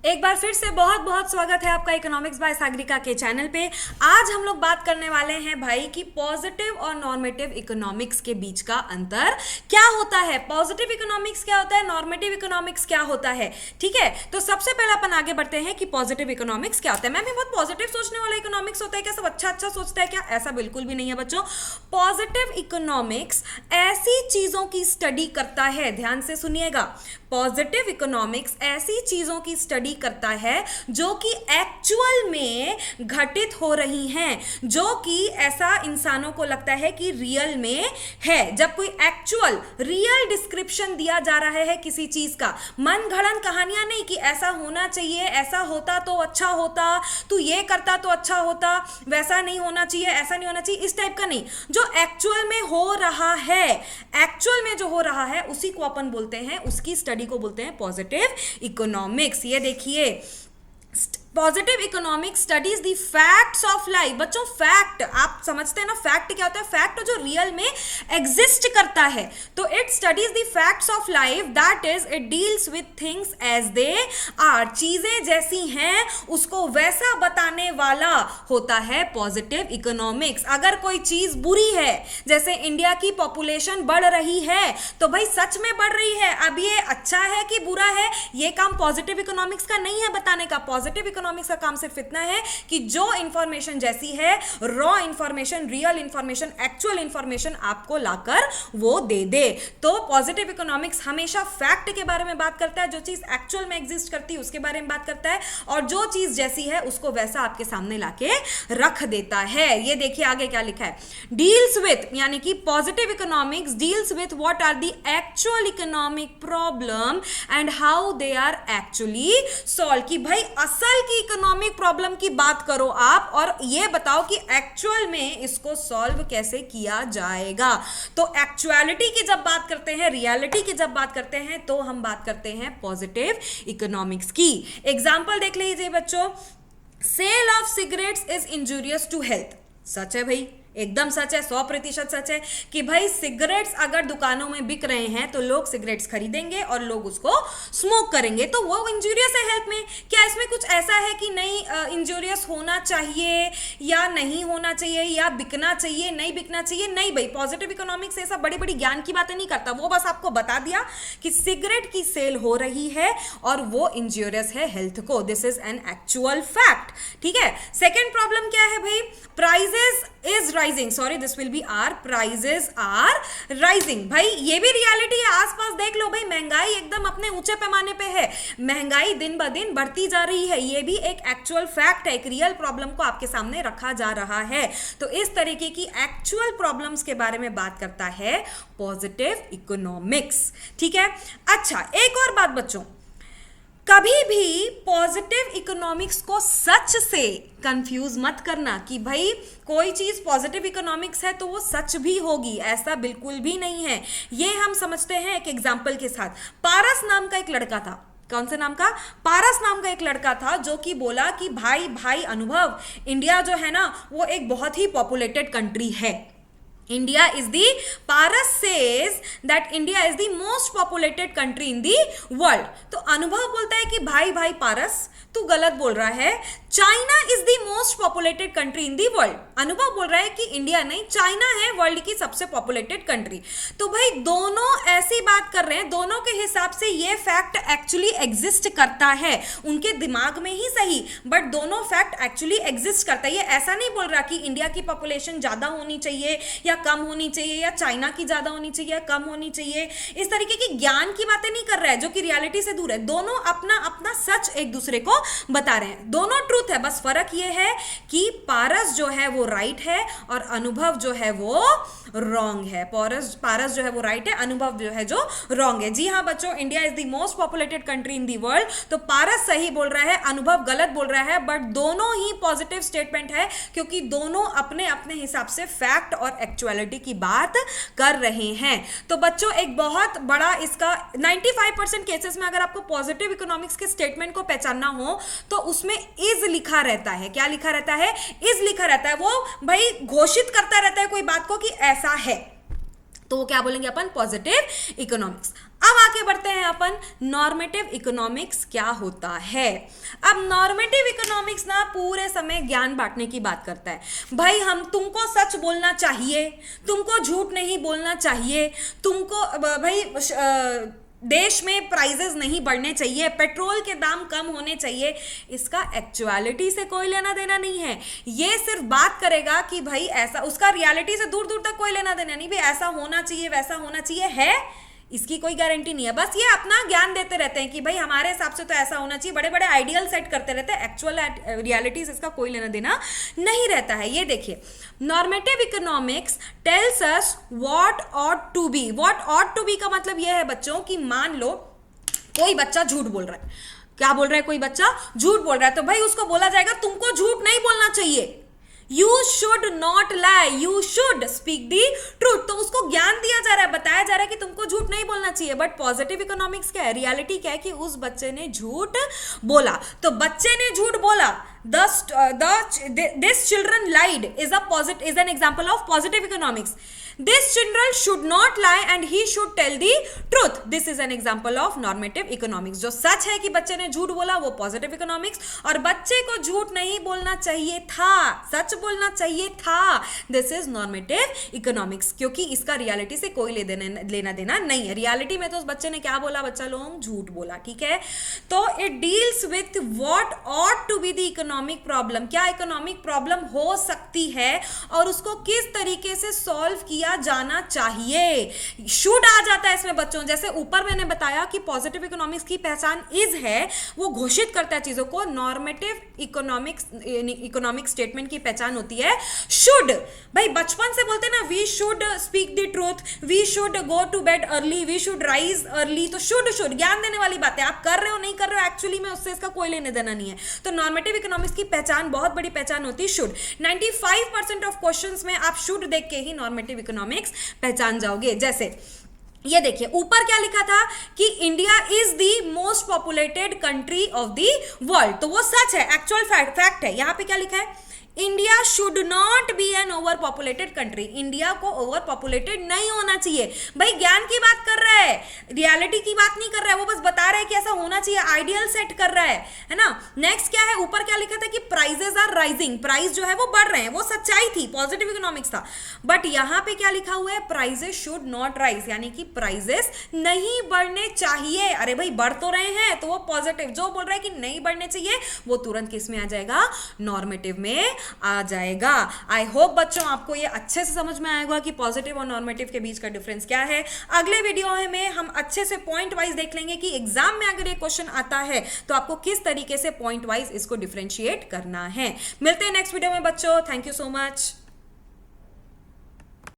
एक बार फिर से बहुत बहुत स्वागत है आपका इकोनॉमिक्स बाय सागरिका के चैनल पे। आज हम लोग बात करने वाले हैं भाई कि पॉजिटिव और नॉर्मेटिव इकोनॉमिक्स के बीच का अंतर क्या होता है। पॉजिटिव इकोनॉमिक्स क्या होता है, नॉर्मेटिव इकोनॉमिक्स क्या होता है। ठीक है, तो सबसे पहले अपन आगे बढ़ते हैं कि पॉजिटिव इकोनॉमिक्स क्या होता है। मैम, बहुत पॉजिटिव सोचने वाला इकोनॉमिक्स होता है क्या, सब अच्छा अच्छा सोचता है क्या? ऐसा बिल्कुल भी नहीं है बच्चों। पॉजिटिव इकोनॉमिक्स ऐसी चीजों की स्टडी करता है, ध्यान से सुनिएगा, पॉजिटिव इकोनॉमिक्स ऐसी चीजों की स्टडी करता है जो कि एक्चुअल में घटित हो रही हैं, जो कि ऐसा इंसानों को लगता है कि रियल में है। जब कोई एक्चुअल रियल डिस्क्रिप्शन दिया जा रहा है किसी चीज का, मन गढ़ंत कहानियां नहीं कि ऐसा होना चाहिए, ऐसा होता तो अच्छा होता, तू ये करता तो अच्छा होता, वैसा नहीं होना चाहिए, ऐसा नहीं होना चाहिए, इस टाइप का नहीं। जो एक्चुअल में हो रहा है, एक्चुअल में जो हो रहा है उसी को अपन बोलते हैं, उसकी स्टडी को बोलते हैं पॉजिटिव इकोनॉमिक्स। ये देखिए, positive economics studies the facts of life. बच्चों, फैक्ट आप समझते हैं ना, फैक्ट क्या होता है? फैक्ट जो रियल में एग्जिस्ट करता है। तो it studies the facts of life, that is it deals with things as they are. चीजें जैसी हैं उसको वैसा बताने वाला होता है पॉजिटिव इकोनॉमिक्स। अगर कोई चीज बुरी है, जैसे इंडिया की पॉपुलेशन बढ़ रही है, तो भाई सच में बढ़ रही है, अब ये अच्छा है कि बुरा है, ये काम पॉजिटिव इकोनॉमिक्स का नहीं है बताने का। पॉजिटिव इकोनॉमिक्स का काम सिर्फ इतना है कि जो इंफॉर्मेशन जैसी है, raw information, real information, actual information आपको लाकर वो दे दे। तो पॉजिटिव इकोनॉमिक्स हमेशा फैक्ट के बारे में बात करता है, जो चीज एक्चुअल में एग्जिस्ट करती है उसके बारे में बात करता है, और जो चीज जैसी है उसको वैसा आपके सामने लाके रख देता है। ये देखिए आगे क्या लिखा है, डील्स विथ, यानी कि positive economics deals with what are the actual economic problem and how they are actually solve. कि भाई असल की इकोनॉमिक प्रॉब्लम की बात करो आप, और ये बताओ कि एक्चुअल में इसको सॉल्व कैसे किया जाएगा। तो एक्चुअलिटी की जब बात करते हैं, रियलिटी की जब बात करते हैं, तो हम बात करते हैं पॉजिटिव इकोनॉमिक्स की। एग्जांपल देख लीजिए बच्चों, sale of cigarettes is injurious to health. सच है भाई, एकदम सच है, 100% सच है कि भाई सिगरेट्स अगर दुकानों में बिक रहे हैं तो लोग सिगरेट्स खरीदेंगे और लोग उसको स्मोक करेंगे, तो वो इंजूरियस है हेल्थ में। क्या इसमें कुछ ऐसा है कि नहीं इंजूरियस होना चाहिए या नहीं होना चाहिए, या बिकना चाहिए नहीं बिकना चाहिए? नहीं भाई, पॉजिटिव इकोनॉमिक्स ऐसा बड़ी बड़ी ज्ञान की बातें नहीं करता। वो बस आपको बता दिया कि सिगरेट की सेल हो रही है और वो इंजूरियस है हेल्थ को। This is an actual fact. ठीक है, सेकेंड प्रॉब्लम क्या है भाई, prices is rising, sorry this will be are, prices are rising. भाई ये भी रियलिटी है, आसपास देख लो भाई, महंगाई एकदम अपने ऊंचे पैमाने पे है, महंगाई दिन ब दिन बढ़ती जा रही है। ये भी एक एक्चुअल फैक्ट है, एक रियल प्रॉब्लम को आपके सामने रखा जा रहा है। तो इस तरीके की एक्चुअल प्रॉब्लम्स के बारे में बात करता है पॉजिटिव इकोनॉमिक्स। ठीक है, अच्छा एक और बात बच्चों, कभी भी पॉजिटिव इकोनॉमिक्स को सच से कंफ्यूज मत करना कि भाई कोई चीज पॉजिटिव इकोनॉमिक्स है तो वो सच भी होगी, ऐसा बिल्कुल भी नहीं है। ये हम समझते हैं एक एग्जांपल के साथ। पारस नाम का एक लड़का था, कौन से नाम का? पारस नाम का एक लड़का था, जो कि बोला कि भाई भाई अनुभव, इंडिया जो है ना वो एक बहुत ही पॉपुलेटेड कंट्री है। India is the, Paras says that India is the most populated country in the world. तो अनुभव बोलता है कि भाई भाई पारस तू गलत बोल रहा है, China is the most populated country in the world. अनुभव बोल रहा है कि इंडिया नहीं, चाइना है वर्ल्ड की सबसे पॉपुलेटेड कंट्री। तो भाई दोनों ऐसी बात कर रहे हैं, दोनों के हिसाब से ये फैक्ट एक्चुअली एग्जिस्ट करता है, उनके दिमाग में ही सही, बट दोनों फैक्ट एक्चुअली एग्जिस्ट करता है। ये ऐसा नहीं बोल रहा कि इंडिया की पॉपुलेशन ज्यादा होनी चाहिए या कम होनी चाहिए, या चाइना की ज्यादा होनी चाहिए या कम होनी चाहिए, इस तरीके की ज्ञान की बातें नहीं कर रहा है जो कि रियलिटी से दूर है। दोनों अपना अपना सच एक दूसरे को बता रहे हैं, दोनों ट्रूथ है, बस फर्क ये है कि पारस जो है वो राइट है और अनुभव जो है वो रॉन्ग है। पारस जो है वो राइट है, अनुभव जो है जो रॉन्ग है। जी हाँ बच्चों, India is the most populated country in the world, तो पारस सही बोल रहा है, अनुभव गलत बोल रहा है, बट दोनों ही पॉजिटिव स्टेटमेंट है क्योंकि दोनों अपने अपने हिसाब से फैक्ट और एक्चुअलिटी की बात कर रहे हैं। तो बच्चों एक बहुत बड़ा इसका 95% केसेस में अगर आपको पॉजिटिव इकोनॉमिक्स के स्टेटमेंट को पहचानना हो तो उसमें इज लिखा रहता है। क्या लिखा रहता है? इज लिखा रहता है। वो भाई घोषित करता रहता है कोई बात को कि ऐसा है, तो वो क्या बोलेंगे अपन? Positive economics. अब आगे बढ़ते हैं अपन नॉर्मेटिव इकोनॉमिक्स क्या होता है। अब नॉर्मेटिव इकोनॉमिक्स ना पूरे समय ज्ञान बांटने की बात करता है। भाई हम तुमको सच बोलना चाहिए, तुमको झूठ नहीं बोलना चाहिए, तुमको भाई देश में प्राइजेस नहीं बढ़ने चाहिए, पेट्रोल के दाम कम होने चाहिए, इसका एक्चुअलिटी से कोई लेना देना नहीं है। ये सिर्फ बात करेगा कि भाई ऐसा, उसका रियलिटी से दूर दूर तक कोई लेना देना नहीं, भाई ऐसा होना चाहिए वैसा होना चाहिए, है इसकी कोई गारंटी नहीं है। बस ये अपना ज्ञान देते रहते हैं कि भाई हमारे हिसाब से तो ऐसा होना चाहिए, बड़े बड़े आइडियल सेट करते रहते हैं, एक्चुअल रियलिटी से इसका कोई लेना देना नहीं रहता है। ये देखिए, normative economics tells us what ought to be. What ought to be का मतलब ये है बच्चों कि मान लो कोई बच्चा झूठ बोल रहा है। क्या बोल रहा है? कोई बच्चा झूठ बोल रहा है, तो भाई उसको बोला जाएगा तुमको झूठ नहीं बोलना चाहिए, You should not lie, you should speak the truth। तो उसको ज्ञान दिया जा रहा है, बताया जा रहा है कि तुमको झूठ नहीं बोलना चाहिए। बट पॉजिटिव इकोनॉमिक्स क्या है, रियलिटी क्या है कि उस बच्चे ने झूठ बोला, तो बच्चे ने झूठ बोला, this children lied is an example of positive economics। This children should not lie and he should tell the truth। This is an example of normative economics। जो सच है कि बच्चे ने झूठ बोला वो पॉजिटिव इकोनॉमिक्स, और बच्चे को झूठ नहीं बोलना चाहिए था, सच बोलना चाहिए था, दिस इज नॉर्मेटिव इकोनॉमिक्स। क्योंकि इसका रियलिटी से कोई लेना देना नहीं है। रियलिटी में तो उस बच्चे ने क्या बोला, बच्चा लोग झूठ बोला, ठीक है। तो it deals with what ought to be the economic problem. क्या इकोनॉमिक प्रॉब्लम हो सकती है और उसको किस तरीके से सॉल्व किया जाना चाहिए। शुड आ जाता है इसमें बच्चों। जैसे ऊपर मैंने बताया कि पॉजिटिव इकोनॉमिक्स की पहचान इज है, वो घोषित करता है चीजों को। नॉर्मेटिव इकोनॉमिक स्टेटमेंट की पहचान होती है शुड। भाई बचपन से बोलते ना, we should speak the truth, we should go to bed early, we should rise early. तो शुड ज्ञान देने वाली बात है, आप कर रहे हो नहीं कर रहे हो, एक्चुअली में उससे इसका कोई लेने देना नहीं है। तो नॉर्मेटिव इकोनॉमिक्स की पहचान, बहुत बड़ी पहचान होती है शुड। 95% ऑफ क्वेश्चंस में आप शुड देख के ही नॉर्मेटिव इकोनॉमिक्स पहचान जाओगे। जैसे ये देखिए ऊपर क्या लिखा था कि India is the most populated country of the world, तो वो सच है, एक्चुअल फैक्ट है। यहां पे क्या लिखा है, India should not be an over populated country. India को ओवर पॉपुलेटेड नहीं होना चाहिए। भाई ज्ञान की बात कर रहा है, रियलिटी की बात नहीं कर रहा है, वो बस बता रहा है कि ऐसा होना चाहिए, आइडियल सेट कर रहा है ना। नेक्स्ट क्या है, ऊपर क्या लिखा था कि प्राइजेस आर राइजिंग, प्राइस जो है वो बढ़ रहे हैं, वो सच्चाई थी, पॉजिटिव इकोनॉमिक्स था। बट यहां पे क्या लिखा हुआ है, प्राइजेस शुड नॉट राइज, यानी कि प्राइजेस नहीं बढ़ने चाहिए। अरे भाई बढ़ तो रहे हैं, तो वो पॉजिटिव। जो बोल रहा है कि नहीं बढ़ने चाहिए वो तुरंत किस में आ जाएगा, नॉर्मेटिव में आ जाएगा। आई होप बच्चों आपको ये अच्छे से समझ में आएगा कि पॉजिटिव और नॉर्मेटिव के बीच का डिफरेंस क्या है। अगले वीडियो में हम अच्छे से पॉइंट वाइज देख लेंगे कि एग्जाम में अगर ये क्वेश्चन आता है तो आपको किस तरीके से पॉइंट वाइज इसको डिफरेंशिएट करना है। मिलते हैं नेक्स्ट वीडियो में बच्चों, थैंक यू सो मच।